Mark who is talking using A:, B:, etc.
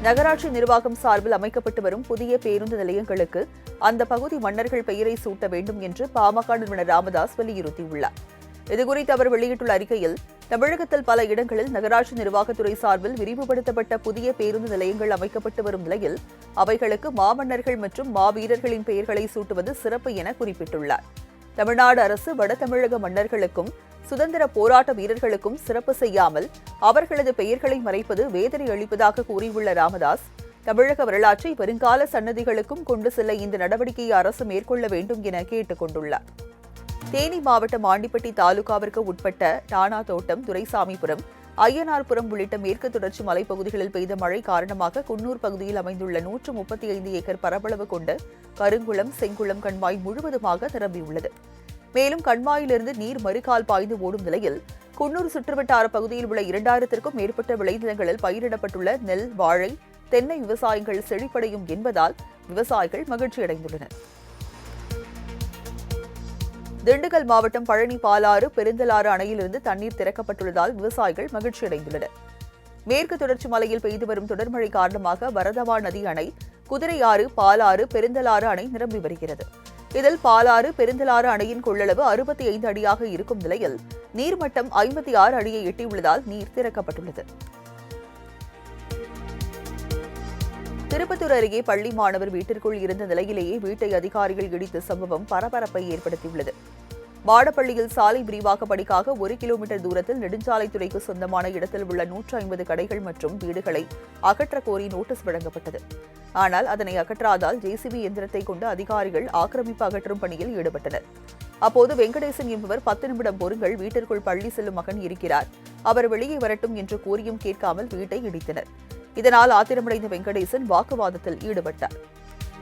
A: நகராட்சி நிர்வாகம் சார்பில் அமைக்கப்பட்டு வரும் புதிய பேருந்து நிலையங்களுக்கு அந்த பகுதி மன்னர்கள் பெயரை சூட்ட வேண்டும் என்று பாமக நிறுவனர் ராமதாஸ் வலியுறுத்தியுள்ளார். இதுகுறித்து அவர் வெளியிட்டுள்ள அறிக்கையில், தமிழகத்தில் பல இடங்களில் நகராட்சி நிர்வாகத்துறை சார்பில் விரிவுபடுத்தப்பட்ட புதிய பேருந்து நிலையங்கள் அமைக்கப்பட்டு வரும் நிலையில் அவைகளுக்கு மாமன்னர்கள் மற்றும் மாவீரர்களின் பெயர்களை சூட்டுவது சிறப்பு என குறிப்பிட்டுள்ளார். தமிழ்நாடு அரசு வட தமிழக மன்னர்களுக்கும் சுதந்திர போராட்ட வீரர்களுக்கும் சிறப்பு செய்யாமல் அவர்களது பெயர்களை மறைப்பது வேதனை அளிப்பதாக கூறியுள்ள ராமதாஸ், தமிழக வரலாற்றை வருங்கால சன்னதிகளுக்கும் கொண்டு செல்ல இந்த நடவடிக்கையை அரசு மேற்கொள்ள வேண்டும் என கேட்டுக் கொண்டுள்ளார். தேனி மாவட்டம் ஆண்டிப்பட்டி தாலுகாவிற்கு உட்பட்ட டானாதோட்டம், துரைசாமிபுரம், ஐயனார்புரம் உள்ளிட்ட மேற்கு தொடர்ச்சி மலைப்பகுதிகளில் பெய்த மழை காரணமாக குன்னூர் பகுதியில் அமைந்துள்ள 135 ஏக்கர் பரப்பளவு கொண்ட கருங்குளம், செங்குளம் கண்மாய் முழுவதுமாக நிரம்பியுள்ளது. மேலும் கண்மாயிலிருந்து நீர் மறுகால் பாய்ந்து ஓடும் நிலையில் குன்னூர் சுற்றுவட்டார பகுதியில் உள்ள 2000த்திற்கும் மேற்பட்ட விளைநிலங்களில் பயிரிடப்பட்டுள்ள நெல், வாழை, தென்னை விவசாயிகள் செழிப்படையும் என்பதால் விவசாயிகள் மகிழ்ச்சியடைந்துள்ளனர். திண்டுக்கல் மாவட்டம் பழனி பாலாறு, பெருந்தலாறு அணையிலிருந்து தண்ணீர் திறக்கப்பட்டுள்ளதால் விவசாயிகள் மகிழ்ச்சியடைந்துள்ளனர். மேற்கு தொடர்ச்சி மலையில் பெய்து வரும் தொடர் மழை காரணமாக வரதவா நதி அணை, குதிரையாறு, பாலாறு, பெருந்தலாறு அணை நிரம்பி வருகிறது. இதில் பாலாறு, பெருந்தலாறு அணையின் கொள்ளளவு 65 அடியாக இருக்கும் நிலையில் நீர்மட்டம் 56 அடியை எட்டியுள்ளதால் நீர் திறக்கப்பட்டுள்ளது. திருப்பத்தூர் அருகே பள்ளி மாணவர் வீட்டிற்குள் இருந்த நிலையிலேயே வீட்டை அதிகாரிகள் இடித்த சம்பவம் பரபரப்பை ஏற்படுத்தியுள்ளது. மாடப்பள்ளியில் சாலை விரிவாக்க பணிக்காக 1 கிலோமீட்டர் தூரத்தில் நெடுஞ்சாலைத்துறைக்கு சொந்தமான இடத்தில் உள்ள 150 கடைகள் மற்றும் வீடுகளை அகற்றக் கோரி நோட்டீஸ் வழங்கப்பட்டது. ஆனால் அதனை அகற்றாதால் ஜேசிபி இயந்திரத்தை கொண்டு அதிகாரிகள் ஆக்கிரமிப்பு அகற்றும் பணியில் ஈடுபட்டனர். அப்போது வெங்கடேசன் என்பவர் 10 நிமிடம் பொறுங்கள், வீட்டிற்குள் பள்ளி செல்லும் மகன் இருக்கிறார், அவர் வெளியே வரட்டும் என்று கூறியும் கேட்காமல் வீட்டை இடித்தனர். இதனால் ஆத்திரமடைந்த வெங்கடேசன் வாக்குவாதத்தில் ஈடுபட்டார்.